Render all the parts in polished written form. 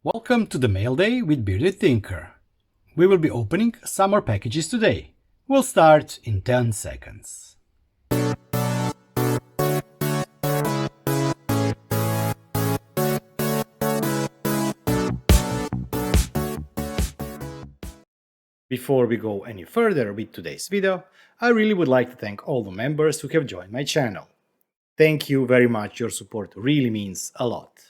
Welcome to the Mail Day with BeardedTinker. We will be opening some more packages today. We'll start in 10 seconds. Before we go any further with today's video, I really would like to thank all the members who have joined my channel. Thank you very much, your support really means a lot.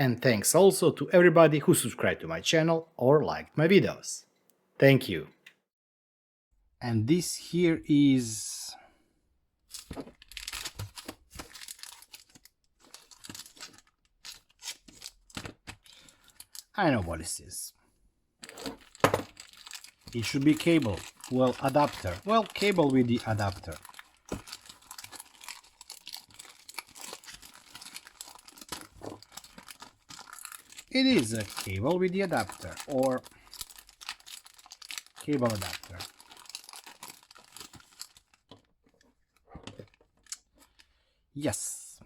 And thanks also to everybody who subscribed to my channel or liked my videos. Thank you. And this here is... I know what this is. It should be cable. Well, adapter. Well, cable with the adapter. It is a cable with the adapter, or cable adapter. Yes.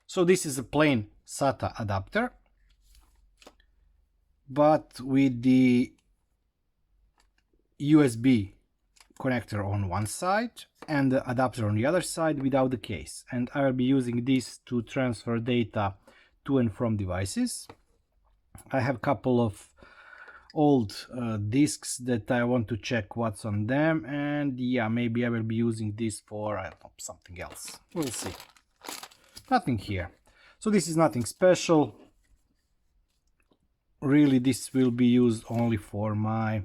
So this is a plain SATA adapter, but with the USB connector on one side and the adapter on the other side without the case, and I will be using this to transfer data to and from devices. I have a couple of old discs that I want to check what's on them, and yeah, maybe I will be using this for, I don't know, something else. We'll see. Nothing here. So this is nothing special. Really, this will be used only for my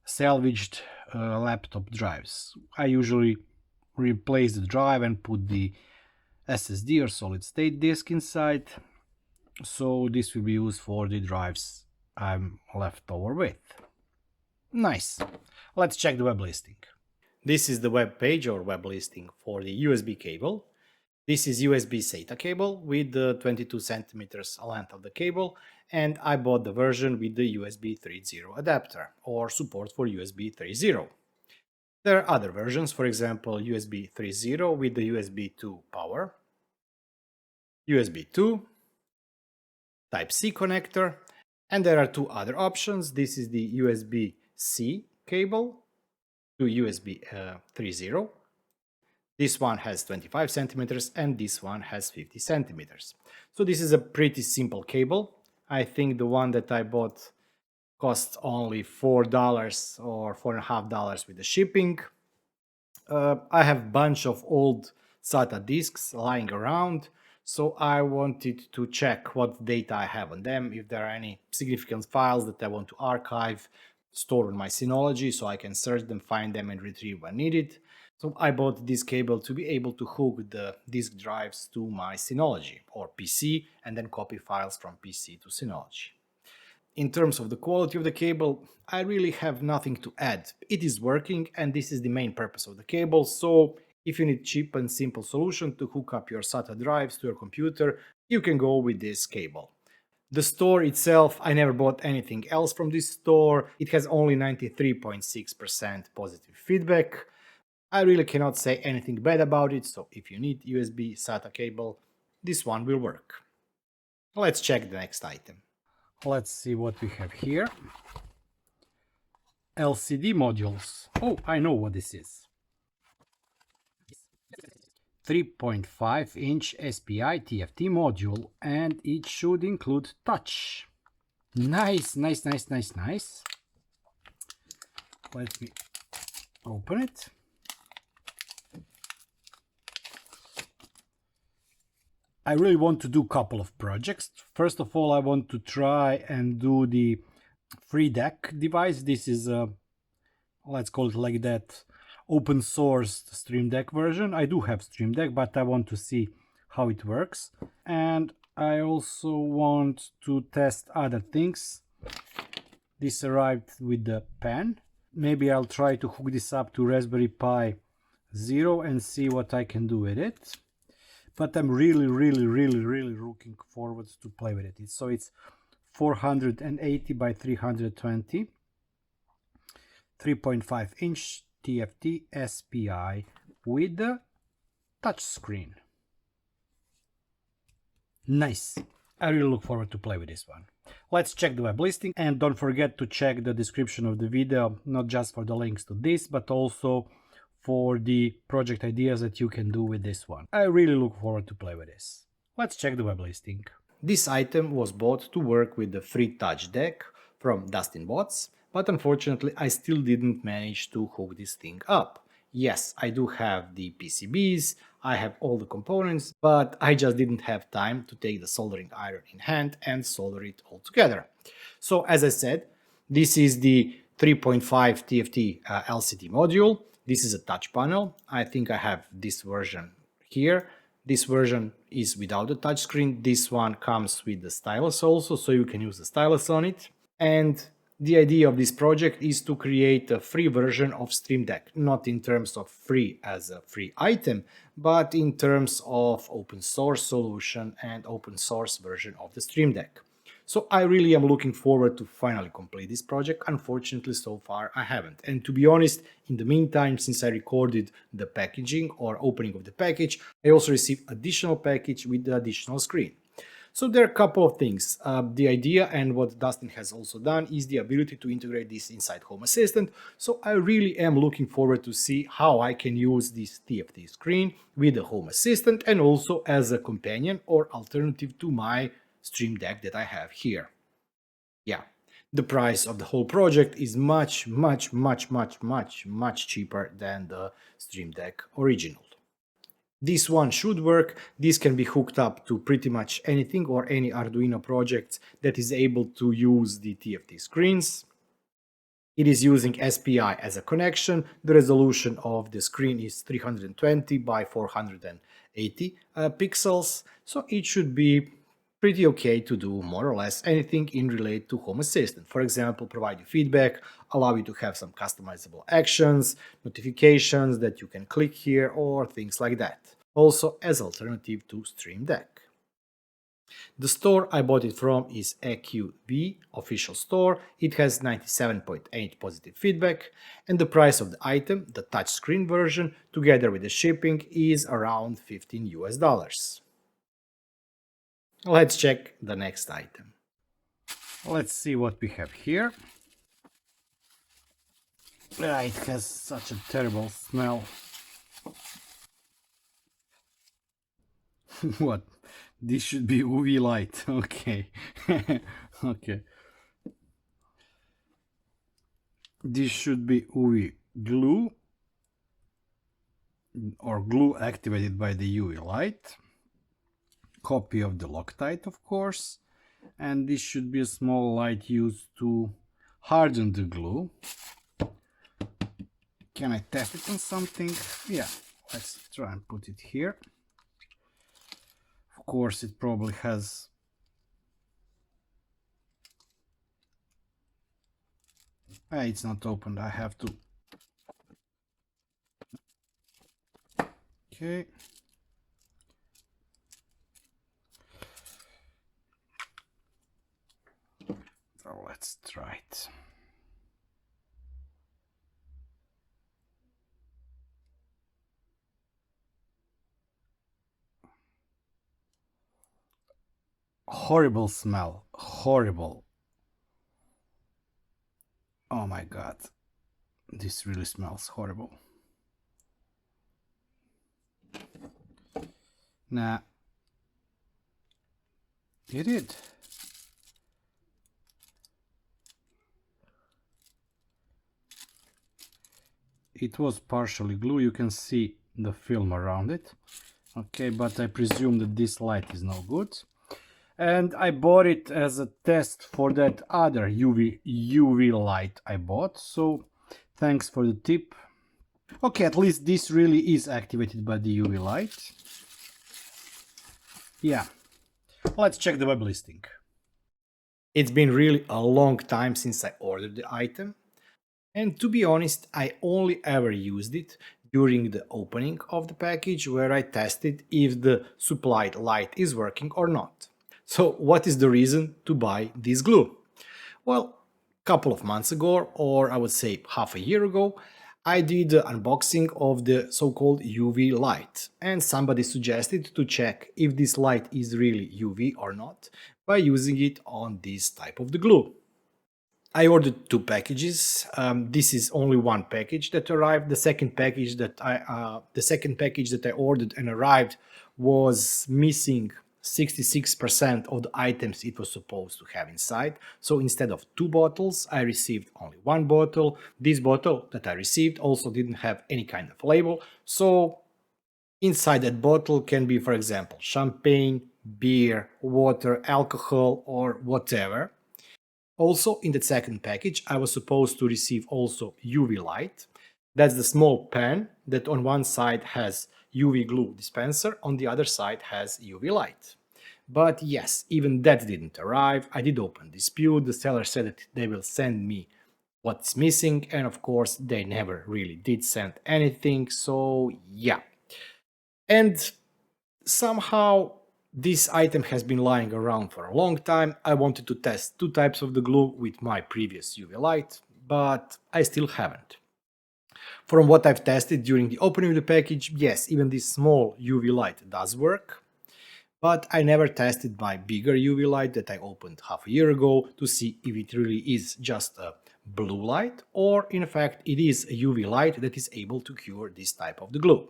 salvaged laptop drives. I usually replace the drive and put the SSD or solid state disk inside, so this will be used for the drives I'm left over with. Nice. Let's check the web listing. This is the web page or web listing for the USB cable. This is USB SATA cable with the 22 centimeters length of the cable, and I bought the version with the USB 3.0 adapter or support for USB 3.0. There are other versions, for example USB 3.0 with the USB 2 power, USB 2, Type-C connector, and there are two other options. This is the USB-C cable to USB 3.0. This one has 25 centimeters and this one has 50 centimeters. So this is a pretty simple cable. I think the one that I bought costs only $4 or $4.50 with the shipping. I have a bunch of old SATA disks lying around, so I wanted to check what data I have on them, if there are any significant files that I want to archive, store on my Synology so I can search them, find them and retrieve when needed. So I bought this cable to be able to hook the disk drives to my Synology or PC and then copy files from PC to Synology. In terms of the quality of the cable, I really have nothing to add. It is working and this is the main purpose of the cable, so if you need cheap and simple solution to hook up your SATA drives to your computer, you can go with this cable. The store itself, I never bought anything else from this store. It has only 93.6% positive feedback. I really cannot say anything bad about it, so if you need USB SATA cable, this one will work. Let's check the next item. Let's see what we have here. LCD modules. Oh, I know what this is. 3.5-inch SPI TFT module, and it should include touch. Nice, nice, nice, nice, nice. Let me open it. I really want to do a couple of projects. First of all, I want to try and do the free deck device. This is a, let's call it like that, open source Stream Deck version. I do have Stream Deck, but I want to see how it works. And I also want to test other things. This arrived with the pen. Maybe I'll try to hook this up to Raspberry Pi Zero and see what I can do with it. But I'm really looking forward to play with it. So it's 480 by 320, 3.5-inch TFT SPI with the touch screen. Nice. I really look forward to play with this one. Let's check the web listing, and don't forget to check the description of the video, not just for the links to this, but also for the project ideas that you can do with this one. I really look forward to play with this. Let's check the web listing. This item was bought to work with the free touch deck from Dustin Watts, but unfortunately I still didn't manage to hook this thing up. Yes, I do have the PCBs, I have all the components, but I just didn't have time to take the soldering iron in hand and solder it all together. So as I said, this is the 3.5 TFT LCD module. This is a touch panel. I think I have this version here. This version is without the touchscreen. This one comes with the stylus also, so you can use the stylus on it. And the idea of this project is to create a free version of Stream Deck, not in terms of free as a free item, but in terms of open source solution and open source version of the Stream Deck. So I really am looking forward to finally complete this project. Unfortunately, so far I haven't. And to be honest, in the meantime, since I recorded the packaging or opening of the package, I also received additional package with the additional screen. So there are a couple of things. The idea and what Dustin has also done is the ability to integrate this inside Home Assistant. So I really am looking forward to see how I can use this TFT screen with the Home Assistant and also as a companion or alternative to my Stream Deck that I have here. Yeah, the price of the whole project is much cheaper than the Stream Deck original. This one should work. This can be hooked up to pretty much anything or any Arduino project that is able to use the TFT screens. It is using SPI as a connection. The resolution of the screen is 320 by 480 pixels, so it should be pretty okay to do more or less anything in relate to Home Assistant. For example, provide you feedback, allow you to have some customizable actions, notifications that you can click here, or things like that. Also as alternative to Stream Deck. The store I bought it from is AQB official store. It has 97.8 positive feedback, and the price of the item, the touchscreen version, together with the shipping, is around $15 US. Let's check the next item. Let's see what we have here. It has such a terrible smell. What? This should be UV light. Okay. Okay. This should be UV glue or glue activated by the UV light. Copy of the Loctite, of course, and this should be a small light used to harden the glue. Can I test it on something? Yeah, let's try and put it here. Of course, it probably has it's not opened. I have to. Okay. So let's try it. Horrible smell. Horrible. Oh my god. This really smells horrible. Nah. It did. It was partially glue, you can see the film around it. Okay, but I presume that this light is no good. And I bought it as a test for that other UV light I bought, so thanks for the tip. Okay, at least this really is activated by the UV light. Yeah, let's check the web listing. It's been really a long time since I ordered the item. And to be honest, I only ever used it during the opening of the package where I tested if the supplied light is working or not. So what is the reason to buy this glue? Well, a couple of months ago, or I would say half a year ago, I did an unboxing of the so-called UV light, and somebody suggested to check if this light is really UV or not by using it on this type of the glue. I ordered two packages. This is only one package that arrived. The second package that I ordered and arrived was missing 66% of the items it was supposed to have inside. So instead of two bottles, I received only one bottle. This bottle that I received also didn't have any kind of label. So inside that bottle can be, for example, champagne, beer, water, alcohol, or whatever. Also, in the second package, I was supposed to receive also UV light. That's the small pen that on one side has UV glue dispenser, on the other side has UV light. But yes, even that didn't arrive. I did open dispute. The seller said that they will send me what's missing, and of course, they never really did send anything. So yeah. And somehow this item has been lying around for a long time. I wanted to test two types of the glue with my previous UV light, but I still haven't. From what I've tested during the opening of the package, yes, even this small UV light does work, but I never tested my bigger UV light that I opened half a year ago to see if it really is just a blue light or in fact it is a UV light that is able to cure this type of the glue.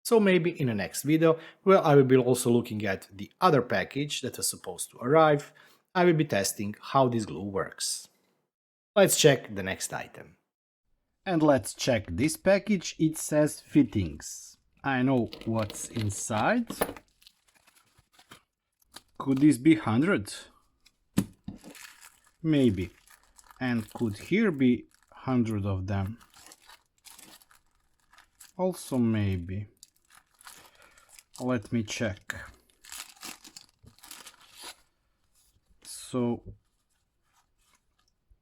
So maybe in the next video, where I will be also looking at the other package that is supposed to arrive, I will be testing how this glue works. Let's check the next item. And let's check this package. It says fittings. I know what's inside. Could this be 100? Maybe. And could here be 100 of them? Also maybe. Let me check. So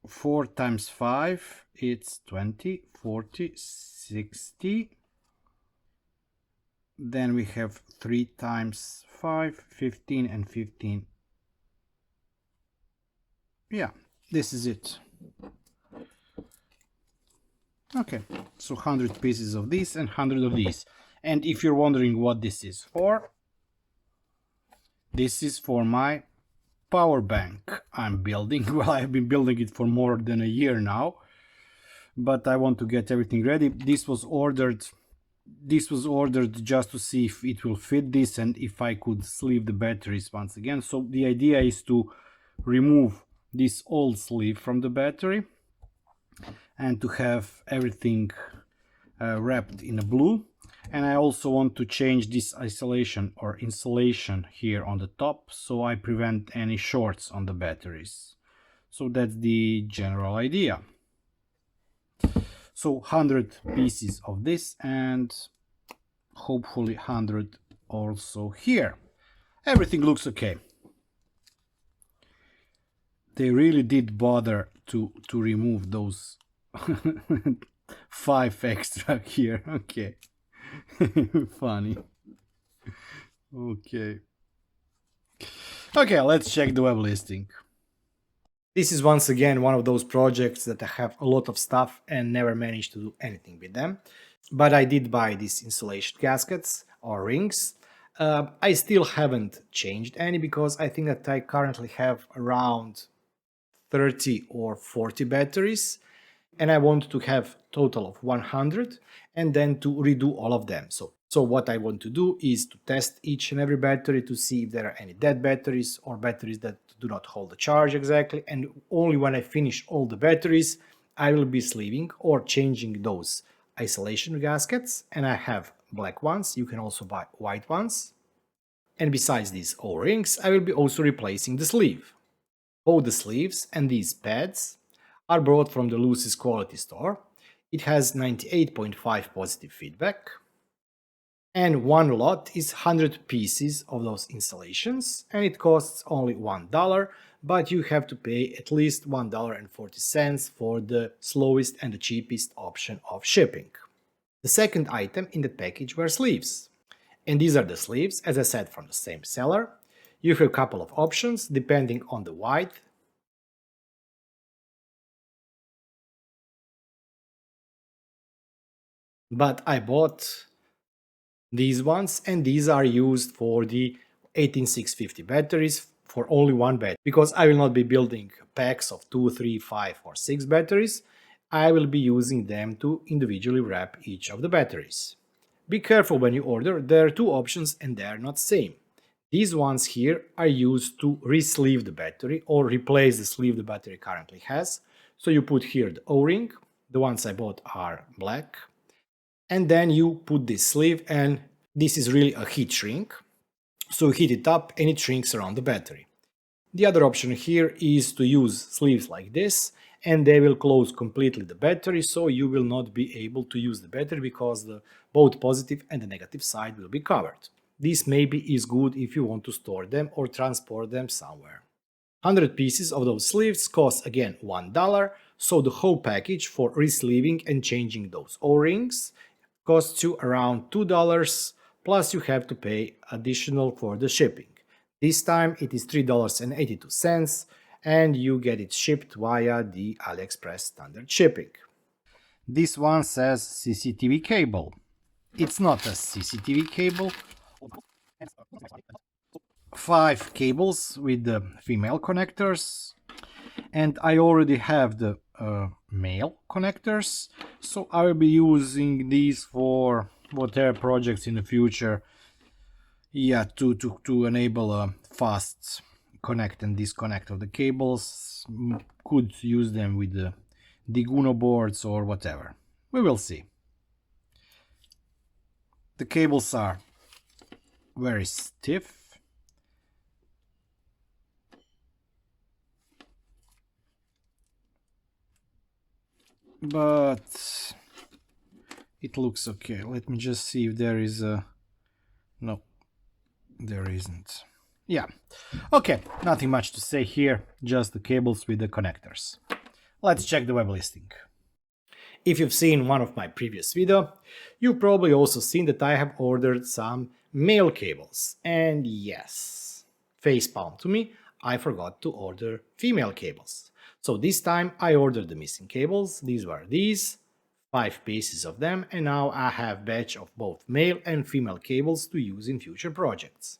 4 times 5, it's 20, 40, 60. Then we have 3 times 5, 15 and 15. Yeah, this is it. Okay, so 100 pieces of this and 100 of these. And if you're wondering what this is for, this is for my power bank I'm building. Well, I've been building it for more than a year now, but I want to get everything ready. This was ordered just to see if it will fit this and if I could sleeve the batteries once again. So the idea is to remove this old sleeve from the battery and to have everything wrapped in a blue. And I also want to change this isolation or insulation here on the top, so I prevent any shorts on the batteries. So that's the general idea. So 100 pieces of this and hopefully 100 also here. Everything looks okay. They really did bother to remove those 5 extra here. Okay. Funny. Okay, let's check the web listing. This is once again one of those projects that I have a lot of stuff and never managed to do anything with them. But I did buy these insulation gaskets or rings. I still haven't changed any because I think that I currently have around 30 or 40 batteries. And I want to have total of 100 and then to redo all of them. So what I want to do is to test each and every battery to see if there are any dead batteries or batteries that do not hold the charge exactly. And only when I finish all the batteries, I will be sleeving or changing those isolation gaskets. And I have black ones. You can also buy white ones. And besides these O-rings, I will be also replacing the sleeve. Both the sleeves and these pads are brought from the Lucy's quality store. It has 98.5 positive feedback. And one lot is 100 pieces of those installations, and it costs only $1, but you have to pay at least $1.40 for the slowest and the cheapest option of shipping. The second item in the package were sleeves. And these are the sleeves, as I said, from the same seller. You have a couple of options depending on the width. but I bought these ones, and these are used for the 18650 batteries for only one battery, because I will not be building packs of 2, 3, 5 or 6 batteries. I will be using them to individually wrap each of the batteries. Be careful when you order, there are two options and they are not same. These ones here are used to re-sleeve the battery or replace the sleeve the battery currently has. So you put here the O-ring, the ones I bought are black, and then you put this sleeve, and this is really a heat shrink. So you heat it up and it shrinks around the battery. The other option here is to use sleeves like this, and they will close completely the battery, so you will not be able to use the battery because the both positive and the negative side will be covered. This maybe is good if you want to store them or transport them somewhere. 100 pieces of those sleeves cost again $1, so the whole package for resleeving and changing those O-rings costs you around $2, plus you have to pay additional for the shipping. This time it is $3.82, and you get it shipped via the AliExpress standard shipping. This one says CCTV cable. It's not a CCTV cable. 5 cables with the female connectors, and I already have the male connectors, so I will be using these for whatever projects in the future, yeah, to enable a fast connect and disconnect of the cables. Could use them with the Diguno boards or whatever. We will see. The cables are very stiff, but it looks okay. Let me just see if there is a... No, there isn't. Yeah, okay, nothing much to say here, just the cables with the connectors. Let's check the web listing. If you've seen one of my previous videos, you've probably also seen that I have ordered some male cables. And yes, facepalm to me, I forgot to order female cables. So this time I ordered the missing cables. These were these, 5 pieces of them, and now I have batch of both male and female cables to use in future projects.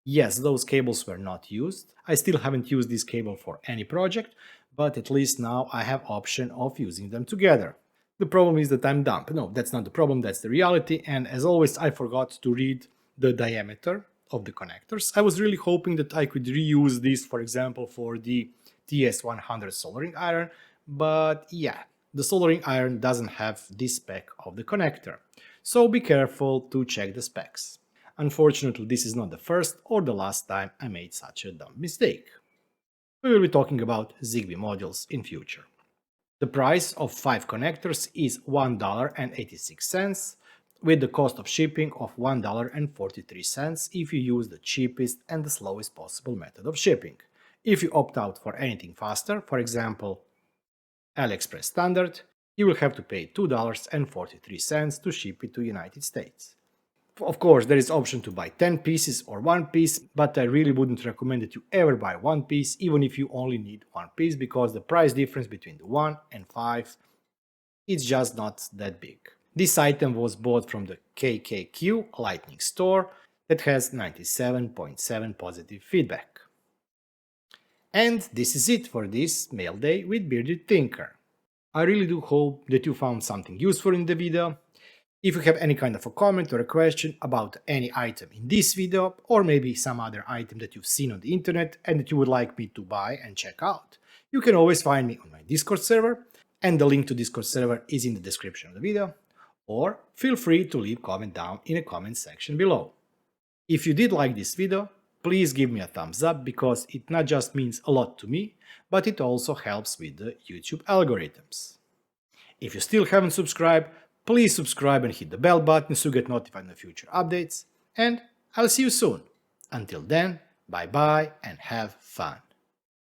Yes, those cables were not used. I still haven't used this cable for any project, but at least now I have option of using them together. The problem is that I'm dumb. No, that's not the problem, that's the reality, and as always I forgot to read the diameter of the connectors. I was really hoping that I could reuse this, for example, for the TS100 soldering iron, but yeah, the soldering iron doesn't have this spec of the connector. So be careful to check the specs. Unfortunately, this is not the first or the last time I made such a dumb mistake. We will be talking about Zigbee modules in future. The price of 5 connectors is $1.86, with the cost of shipping of $1.43 if you use the cheapest and the slowest possible method of shipping. If you opt out for anything faster, for example AliExpress standard, you will have to pay $2.43 to ship it to United States. Of course, there is option to buy 10 pieces or 1 piece, but I really wouldn't recommend that you ever buy 1 piece, even if you only need 1 piece, because the price difference between the 1 and 5 is just not that big. This item was bought from the KKQ Lightning store that has 97.7 positive feedback. And this is it for this mail day with Bearded Tinker. I really do hope that you found something useful in the video. If you have any kind of a comment or a question about any item in this video, or maybe some other item that you've seen on the internet and that you would like me to buy and check out, you can always find me on my Discord server, and the link to Discord server is in the description of the video, or feel free to leave a comment down in the comment section below. If you did like this video, please give me a thumbs up, because it not just means a lot to me, but it also helps with the YouTube algorithms. If you still haven't subscribed, please subscribe and hit the bell button so you get notified of future updates, and I'll see you soon. Until then, bye bye and have fun.